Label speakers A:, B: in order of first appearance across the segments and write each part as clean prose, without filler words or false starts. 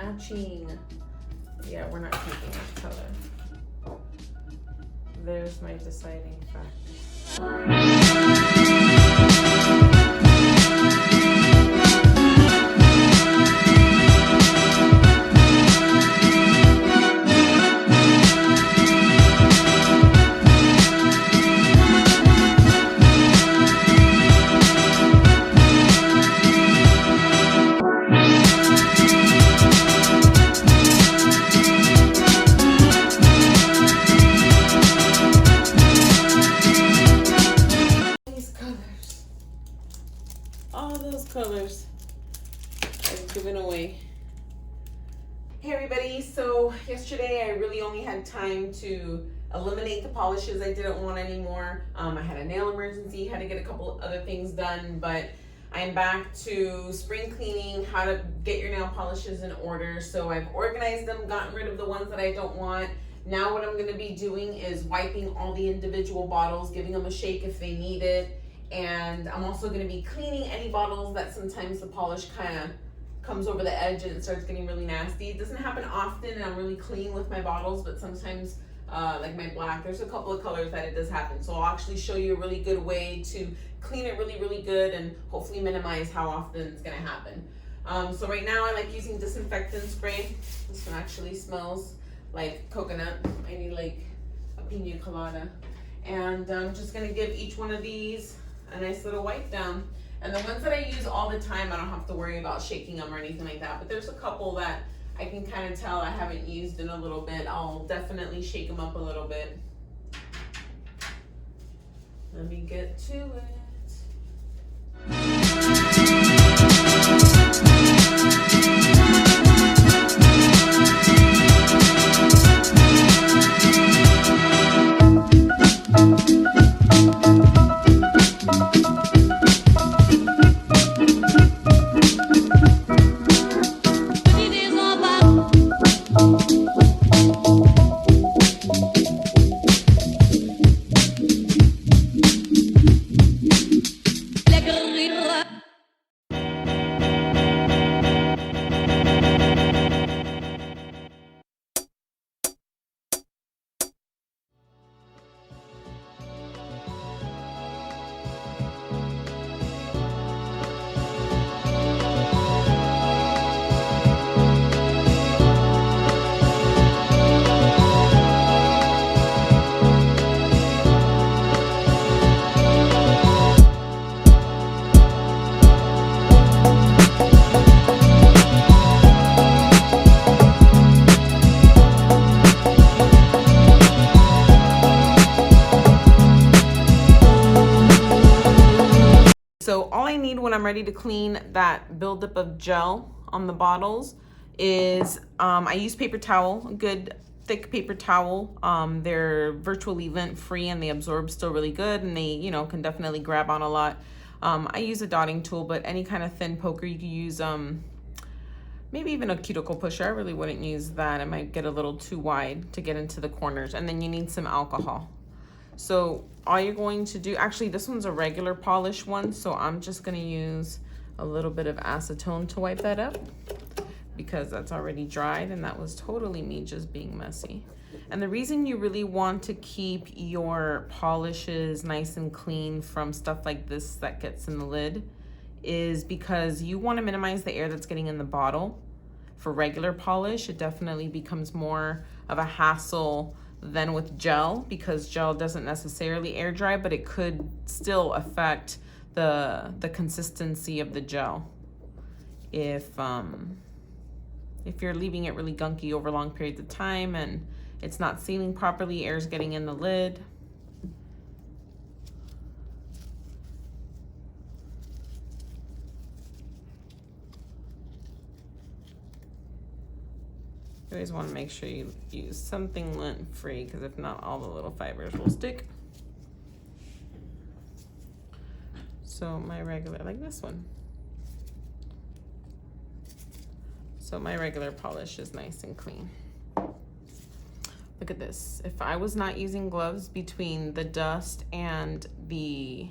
A: matching. Yeah, we're not taking that color. There's my deciding factor. Colors I've given away. Hey everybody, so yesterday I really only had time to eliminate the polishes I didn't want anymore. I had a nail emergency, had to get a couple other things done, but I'm back to spring cleaning, how to get your nail polishes in order. So I've organized them, gotten rid of the ones that I don't want. Now what I'm going to be doing is wiping all the individual bottles, giving them a shake if they need it. And I'm also going to be cleaning any bottles that sometimes the polish kind of comes over the edge and it starts getting really nasty. It doesn't happen often and I'm really clean with my bottles, but sometimes like my black, there's a couple of colors that it does happen. So I'll actually show you a really good way to clean it really good and hopefully minimize how often it's going to happen. So right now I like using disinfectant spray. This one actually smells like coconut. I need like a pina colada. And I'm just going to give each one of these a nice little wipe down. And the ones that I use all the time, I don't have to worry about shaking them or anything like that. But there's a couple that I can kind of tell I haven't used in a little bit. I'll definitely shake them up a little bit. Let me get to it. So all I need when I'm ready to clean that buildup of gel on the bottles is I use paper towel, a good thick paper towel. They're virtually lint free and they absorb still really good, and they, you know, can definitely grab on a lot. I use a dotting tool, but any kind of thin poker you can use, maybe even a cuticle pusher. I really wouldn't use that. It might get a little too wide to get into the corners. And then you need some alcohol. So all you're going to do, actually this one's a regular polish one, so I'm just going to use a little bit of acetone to wipe that up because that's already dried, and that was totally me just being messy. And the reason you really want to keep your polishes nice and clean from stuff like this that gets in the lid is because you want to minimize the air that's getting in the bottle. For regular polish, it definitely becomes more of a hassle than with gel, because gel doesn't necessarily air dry, but it could still affect the consistency of the gel if you're leaving it really gunky over long periods of time and it's not sealing properly, air's getting in the lid. You always want to make sure you use something lint free, because if not, all the little fibers will stick. So my regular, like this one. So my regular polish is nice and clean. Look at this. If I was not using gloves between the dust and the,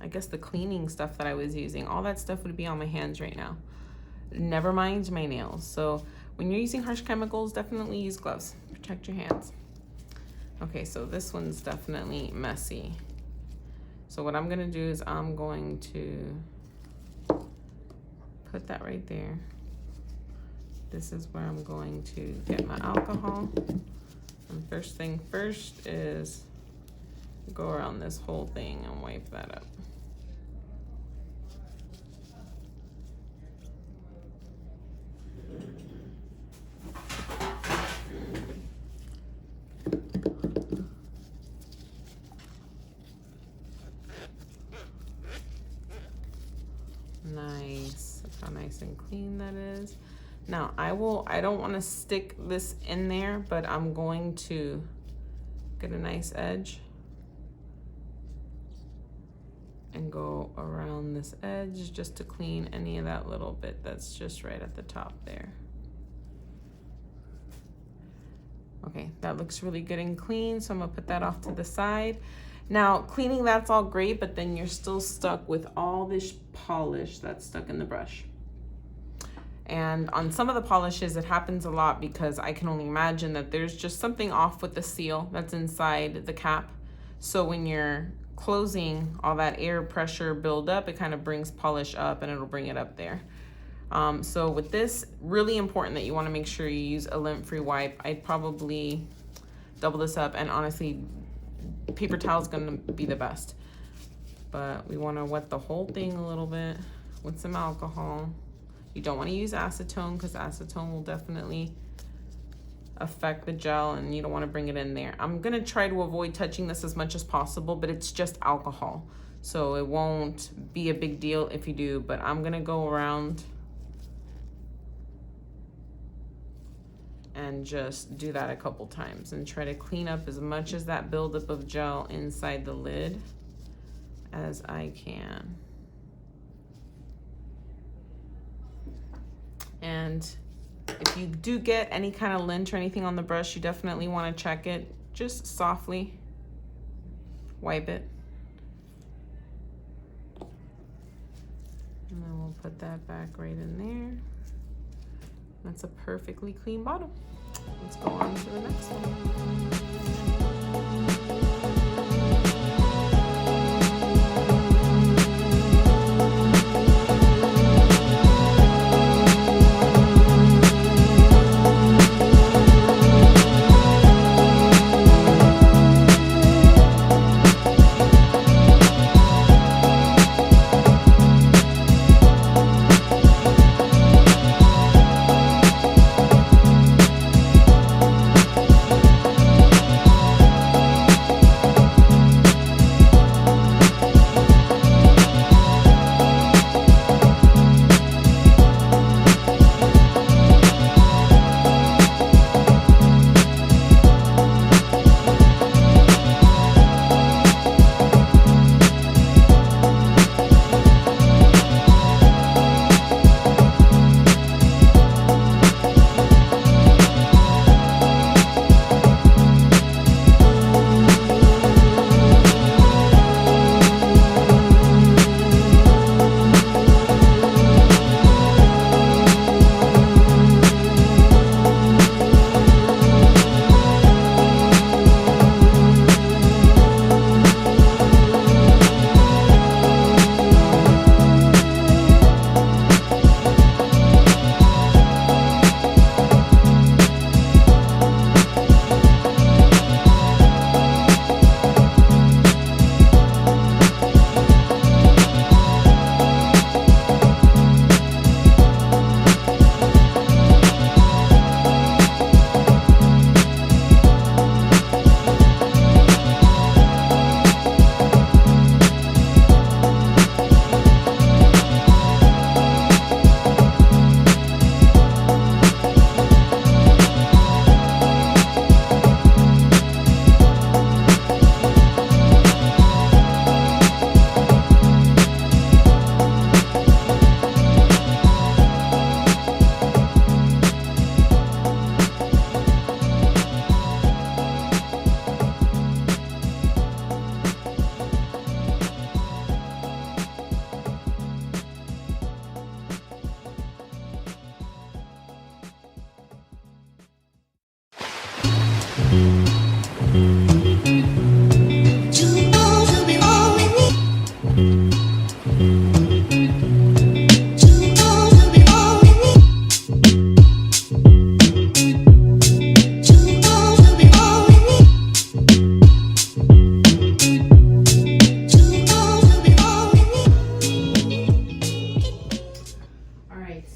A: I guess the cleaning stuff that I was using, all that stuff would be on my hands right now. never mind my nails. So when you're using harsh chemicals, definitely use gloves. Protect your hands. Okay, so this one's definitely messy. So what I'm gonna do is I'm going to put that right there. This is where I'm going to get my alcohol. And first thing first is go around this whole thing and wipe that up. Nice. Look how nice and clean that is. Now I don't want to stick this in there, but I'm going to get a nice edge and go around this edge just to clean any of that little bit that's just right at the top there. Okay, that looks really good and clean, so I'm gonna put that off to the side. Now, cleaning that's all great, but then you're still stuck with all this polish that's stuck in the brush. And on some of the polishes, it happens a lot because I can only imagine that there's just something off with the seal that's inside the cap. So when you're closing, all that air pressure build up, it kind of brings polish up and it'll bring it up there. So with this, really important that you want to make sure you use a lint-free wipe. I'd probably double this up, and honestly, paper towel is going to be the best. But we want to wet the whole thing a little bit with some alcohol. You don't want to use acetone because acetone will definitely affect the gel and you don't want to bring it in there. I'm going to try to avoid touching this as much as possible, but it's just alcohol. So it won't be a big deal if you do, but I'm going to go around and just do that a couple times and try to clean up as much as that buildup of gel inside the lid as I can. And if you do get any kind of lint or anything on the brush, you definitely want to check it. Just softly wipe it. And then we'll put that back right in there. That's a perfectly clean bottle. Let's go on to the next one.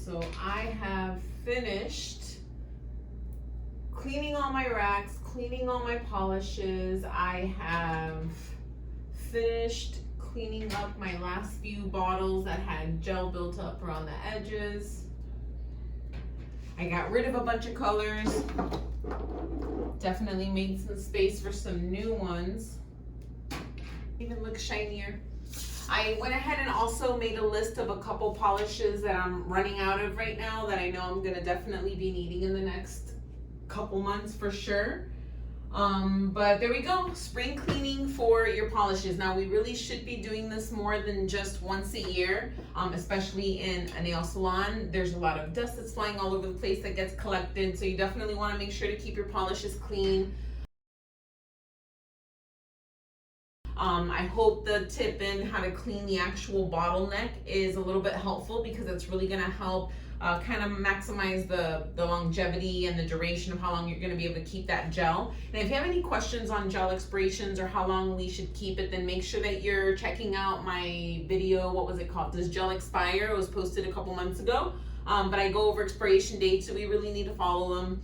A: So I have finished cleaning all my racks, cleaning all my polishes. I have finished cleaning up my last few bottles that had gel built up around the edges. I got rid of a bunch of colors. Definitely made some space for some new ones. Even look shinier. I went ahead and also made a list of a couple polishes that I'm running out of right now that I know I'm gonna definitely be needing in the next couple months for sure. But there we go, spring cleaning for your polishes. Now we really should be doing this more than just once a year, especially in a nail salon. There's a lot of dust that's flying all over the place that gets collected, so you definitely wanna make sure to keep your polishes clean. I hope the tip in how to clean the actual bottleneck is a little bit helpful, because it's really gonna help kind of maximize the longevity and the duration of how long you're gonna be able to keep that gel. And if you have any questions on gel expirations or how long we should keep it, then make sure that you're checking out my video. What was it called? Does gel expire? It was posted a couple months ago. But I go over expiration dates, so we really need to follow them.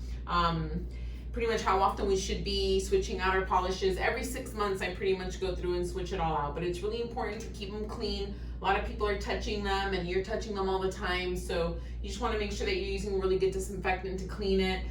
A: Pretty much how often we should be switching out our polishes. Every 6 months I pretty much go through and switch it all out, but it's really important to keep them clean. A lot of people are touching them and you're touching them all the time, so you just want to make sure that you're using really good disinfectant to clean it.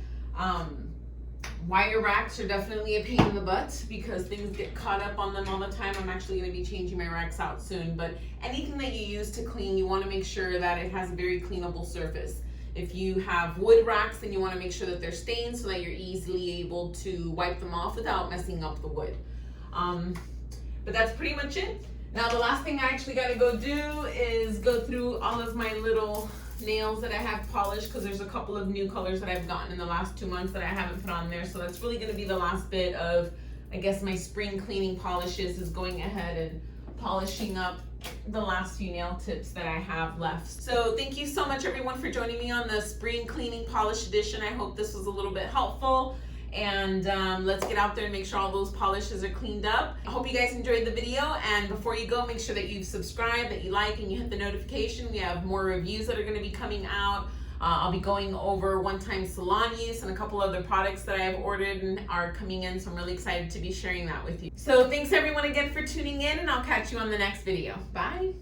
A: Wire racks are definitely a pain in the butt because things get caught up on them all the time. I'm actually going to be changing my racks out soon, but anything that you use to clean, you want to make sure that it has a very cleanable surface. If you have wood racks, then you want to make sure that they're stained so that you're easily able to wipe them off without messing up the wood. But that's pretty much it. Now the last thing I actually got to go do is go through all of my little nails that I have polished, because there's a couple of new colors that I've gotten in the last 2 months that I haven't put on there. So that's really going to be the last bit of, I guess, my spring cleaning polishes, is going ahead and polishing up the last few nail tips that I have left. So thank you so much everyone for joining me on the spring cleaning polish edition. I hope this was a little bit helpful, and let's get out there and make sure all those polishes are cleaned up. I hope you guys enjoyed the video, and before you go, make sure that you've subscribed, that you like, and you hit the notification. We have more reviews that are going to be coming out. I'll be going over one-time salon use and a couple other products that I have ordered and are coming in, so I'm really excited to be sharing that with you. So thanks everyone again for tuning in, and I'll catch you on the next video. Bye.